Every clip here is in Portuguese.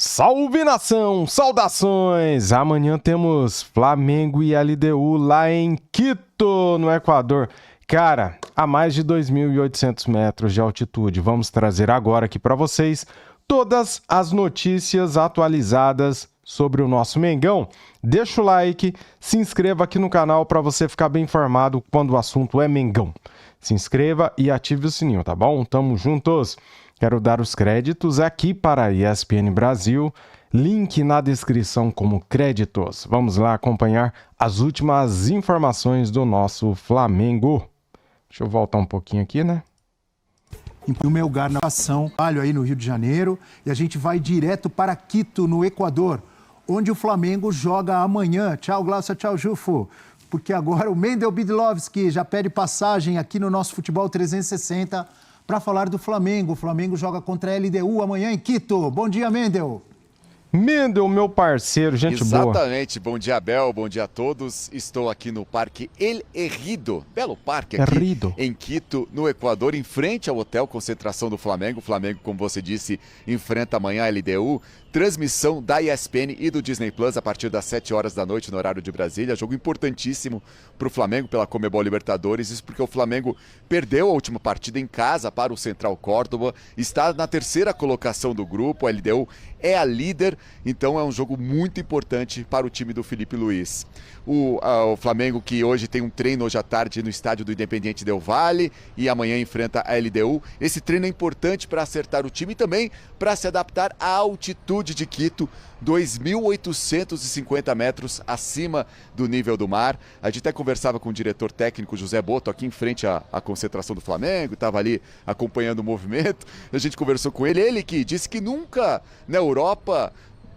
Salve nação, saudações! Amanhã temos Flamengo e LDU lá em Quito, no Equador. Cara, a mais de 2.800 metros de altitude. Vamos trazer agora aqui para vocês todas as notícias atualizadas sobre o nosso Mengão. Deixa o like, se inscreva aqui no canal para você ficar bem informado quando o assunto é Mengão. Se inscreva e ative o sininho, tá bom? Tamo juntos! Quero dar os créditos aqui para a ESPN Brasil, link na descrição como créditos. Vamos lá acompanhar as últimas informações do nosso Flamengo. Deixa eu voltar um pouquinho aqui, né? Em primeiro lugar na ação, aí no Rio de Janeiro, e a gente vai direto para Quito, no Equador, onde o Flamengo joga amanhã. Tchau, Glaucia, tchau, Jufo. Porque agora o Mendel Bidlovski já pede passagem aqui no nosso Futebol 360 para falar do Flamengo. O Flamengo joga contra a LDU amanhã em Quito. Bom dia, Mendel. Mendel, meu parceiro, gente boa. Exatamente. Bom dia, Abel. Bom dia a todos. Estou aqui no Parque El Herrido, belo parque aqui em Quito, no Equador, em frente ao hotel concentração do Flamengo. O Flamengo, como você disse, enfrenta amanhã a LDU. Transmissão da ESPN e do Disney Plus a partir das 7 horas da noite no horário de Brasília. Jogo importantíssimo para o Flamengo pela Conmebol Libertadores. Isso porque o Flamengo perdeu a última partida em casa para o Central Córdoba. Está na terceira colocação do grupo. A LDU é a líder. Então é um jogo muito importante para o time do Felipe Luiz. O Flamengo que hoje tem um treino hoje à tarde no estádio do Independiente Del Valle e amanhã enfrenta a LDU. Esse treino é importante para acertar o time e também para se adaptar à altitude de Quito, 2.850 metros acima do nível do mar. A gente até conversava com o diretor técnico José Boto aqui em frente à concentração do Flamengo, estava ali acompanhando o movimento. A gente conversou com ele, ele que disse que nunca na Europa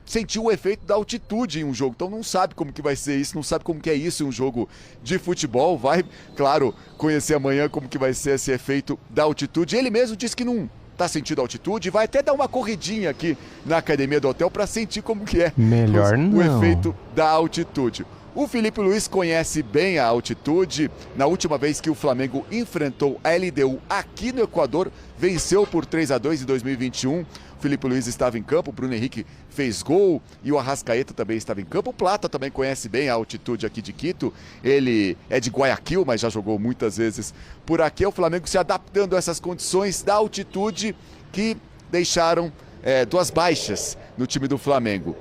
sentiu o efeito da altitude em um jogo, então não sabe como que vai ser isso, não sabe como que é isso em um jogo de futebol. Vai, claro, conhecer amanhã como que vai ser esse efeito da altitude. Ele mesmo disse que não está sentindo altitude, vai até dar uma corridinha aqui na academia do hotel para sentir como que é o efeito da altitude. O Felipe Luiz conhece bem a altitude. Na última vez que o Flamengo enfrentou a LDU aqui no Equador, venceu por 3-2 em 2021. O Felipe Luiz estava em campo, o Bruno Henrique fez gol e o Arrascaeta também estava em campo. O Plata também conhece bem a altitude aqui de Quito. Ele é de Guayaquil, mas já jogou muitas vezes por aqui. O Flamengo se adaptando a essas condições da altitude que deixaram duas baixas no time do Flamengo.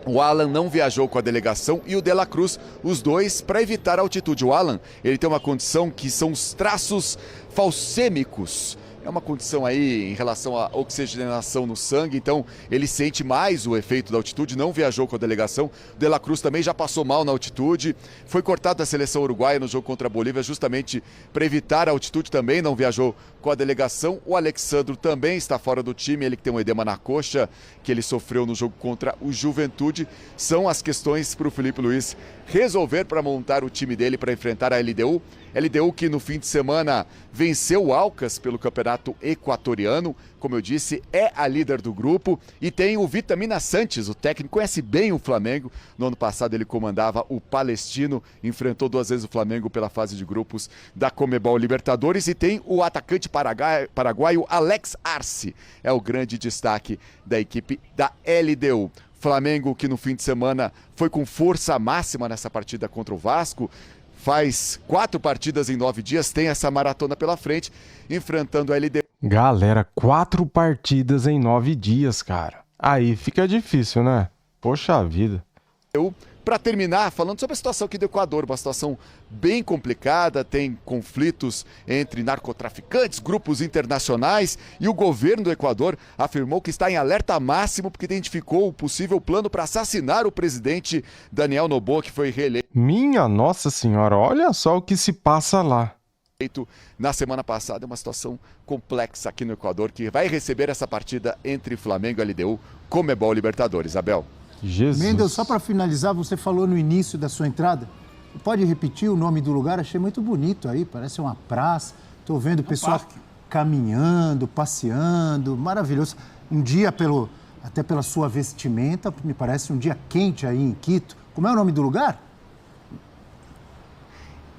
O Alan não viajou com a delegação e o De La Cruz, os dois para evitar a altitude. O Alan, ele tem uma condição que são os traços falcêmicos. É uma condição aí em relação à oxigenação no sangue, então ele sente mais o efeito da altitude, não viajou com a delegação. O De La Cruz também já passou mal na altitude, foi cortado da seleção uruguaia no jogo contra a Bolívia justamente para evitar a altitude, também não viajou com a delegação. O Alexandro também está fora do time, ele que tem um edema na coxa, que ele sofreu no jogo contra o Juventude. São as questões para o Felipe Luiz resolver para montar o time dele para enfrentar a LDU. LDU que no fim de semana venceu o Alcas pelo campeonato equatoriano, como eu disse, é a líder do grupo e tem o Vitamina Sanches, o técnico conhece bem o Flamengo. No ano passado ele comandava o Palestino, enfrentou 2 vezes o Flamengo pela fase de grupos da Conmebol Libertadores e tem o atacante paraguaio Alex Arce, é o grande destaque da equipe da LDU. Flamengo que no fim de semana foi com força máxima nessa partida contra o Vasco, faz 4 partidas em 9 dias, tem essa maratona pela frente, enfrentando a LDU. Galera, 4 partidas em 9 dias, cara. Aí fica difícil, né? Poxa vida. Para terminar, falando sobre a situação aqui do Equador, uma situação bem complicada, tem conflitos entre narcotraficantes, grupos internacionais e o governo do Equador afirmou que está em alerta máximo porque identificou o possível plano para assassinar o presidente Daniel Noboa, que foi reeleito. Minha Nossa Senhora, olha só o que se passa lá. Na semana passada, é uma situação complexa aqui no Equador, que vai receber essa partida entre Flamengo e LDU, Conmebol Libertadores. Abel. Jesus. Mendel, só para finalizar, você falou no início da sua entrada, pode repetir o nome do lugar? Achei muito bonito aí, parece uma praça, estou vendo o pessoal caminhando, passeando, maravilhoso. Um dia, até pela sua vestimenta, me parece um dia quente aí em Quito. Como é o nome do lugar?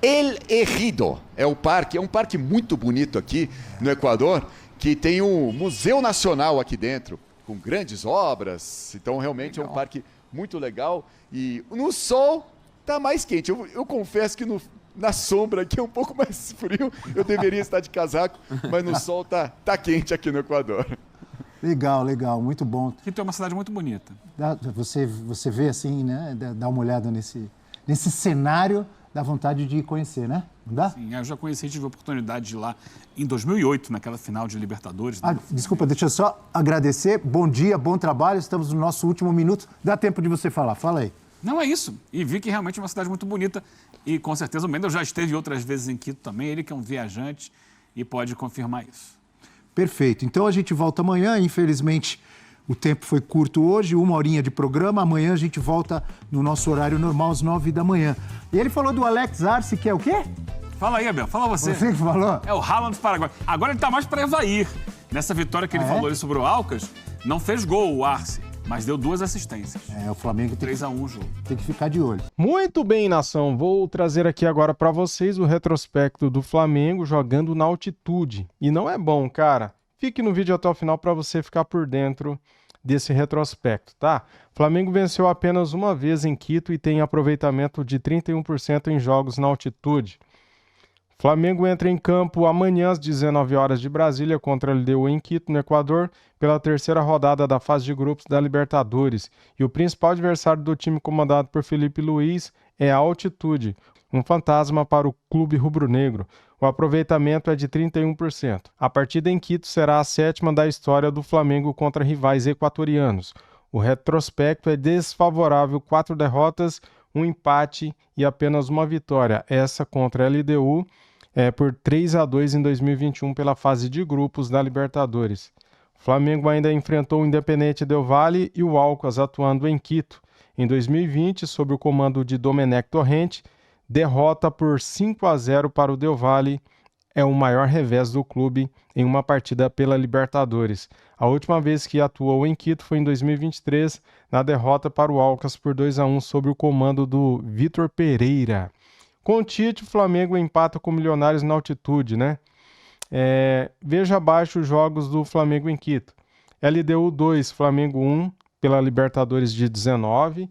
El Herrido é um parque muito bonito aqui no Equador, que tem um Museu Nacional aqui dentro. com grandes obras. Então realmente é um parque muito legal. E no sol tá mais quente. Eu confesso que na sombra aqui é um pouco mais frio. Eu deveria estar de casaco, mas no sol tá quente aqui no Equador. Legal, legal, muito bom. Quito é uma cidade muito bonita. Você vê assim, né? Dá uma olhada nesse cenário, dá vontade de conhecer, né? Não dá? Sim, eu já conheci, tive a oportunidade de ir lá em 2008, naquela final de Libertadores. Desculpa, deixa eu só agradecer. Bom dia, bom trabalho. Estamos no nosso último minuto. Dá tempo de você falar. Fala aí. Não, é isso. E vi que realmente é uma cidade muito bonita. E com certeza o Mendel já esteve outras vezes em Quito também. Ele que é um viajante e pode confirmar isso. Perfeito. Então a gente volta amanhã. Infelizmente o tempo foi curto hoje, 1 horinha de programa. Amanhã a gente volta no nosso horário normal, às 9 da manhã. E ele falou do Alex Arce, que é o quê? Fala aí, Abel. Fala você. Você que falou? É o Haaland do Paraguai. Agora ele tá mais para Evair. Nessa vitória que ele falou ali sobre o Alcas, não fez gol o Arce, mas deu 2 assistências. O Flamengo tem 3-1 o jogo. Tem que ficar de olho. Muito bem, nação. Vou trazer aqui agora para vocês o retrospecto do Flamengo jogando na altitude. E não é bom, cara. Fique no vídeo até o final para você ficar por dentro desse retrospecto, tá? Flamengo venceu apenas uma vez em Quito e tem aproveitamento de 31% em jogos na altitude. Flamengo entra em campo amanhã às 19 horas de Brasília contra a LDU em Quito, no Equador, pela terceira rodada da fase de grupos da Libertadores. E o principal adversário do time comandado por Felipe Luiz é a altitude, um fantasma para o clube rubro-negro. O aproveitamento é de 31%. A partida em Quito será a 7ª da história do Flamengo contra rivais equatorianos. O retrospecto é desfavorável, 4 derrotas, 1 empate e apenas uma vitória, essa contra a LDU, por 3-2 em 2021 pela fase de grupos da Libertadores. O Flamengo ainda enfrentou o Independente Del Valle e o Alcas atuando em Quito. Em 2020, sob o comando de Domenech Torrente, derrota por 5-0 para o Del Valle é o maior revés do clube em uma partida pela Libertadores. A última vez que atuou em Quito foi em 2023, na derrota para o Alcas por 2-1 sob o comando do Vitor Pereira. Com o Tite, o Flamengo empata com o Milionários na altitude, né? Veja abaixo os jogos do Flamengo em Quito. LDU 2, Flamengo 1, pela Libertadores de 19.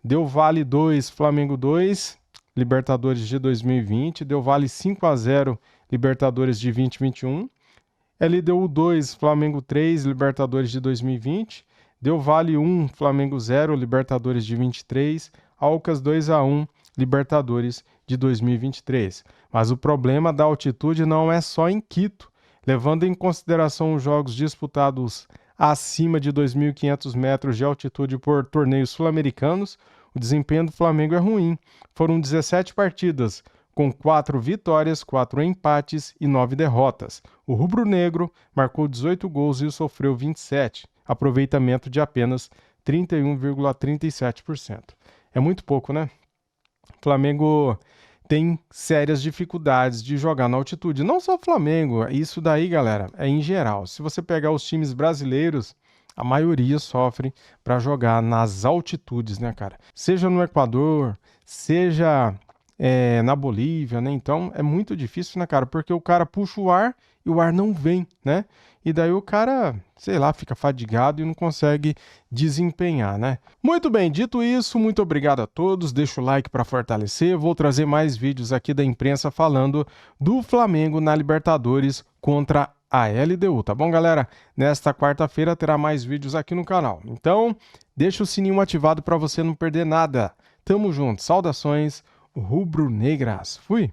Del Valle 2, Flamengo 2, Libertadores de 2020. Del Valle 5-0, Libertadores de 2021. LDU 2, Flamengo 3, Libertadores de 2020. Del Valle 1, Flamengo 0, Libertadores de 23. Alcas 2-1, Libertadores de 2023. Mas o problema da altitude não é só em Quito. Levando em consideração os jogos disputados acima de 2.500 metros de altitude por torneios sul-americanos, o desempenho do Flamengo é ruim. Foram 17 partidas, com 4 vitórias, 4 empates e 9 derrotas. O rubro-negro marcou 18 gols e sofreu 27, aproveitamento de apenas 31,37%. É muito pouco, né? O Flamengo tem sérias dificuldades de jogar na altitude. Não só o Flamengo, isso daí, galera, é em geral. Se você pegar os times brasileiros, a maioria sofre para jogar nas altitudes, né, cara? Seja no Equador, seja na Bolívia, né? Então é muito difícil, né, cara? Porque o cara puxa o ar e o ar não vem, né? E daí o cara, sei lá, fica fadigado e não consegue desempenhar, né? Muito bem, dito isso, muito obrigado a todos. Deixa o like para fortalecer. Vou trazer mais vídeos aqui da imprensa falando do Flamengo na Libertadores contra a LDU, tá bom, galera? Nesta quarta-feira terá mais vídeos aqui no canal. Então, deixa o sininho ativado para você não perder nada. Tamo junto. Saudações rubro-negras. Fui!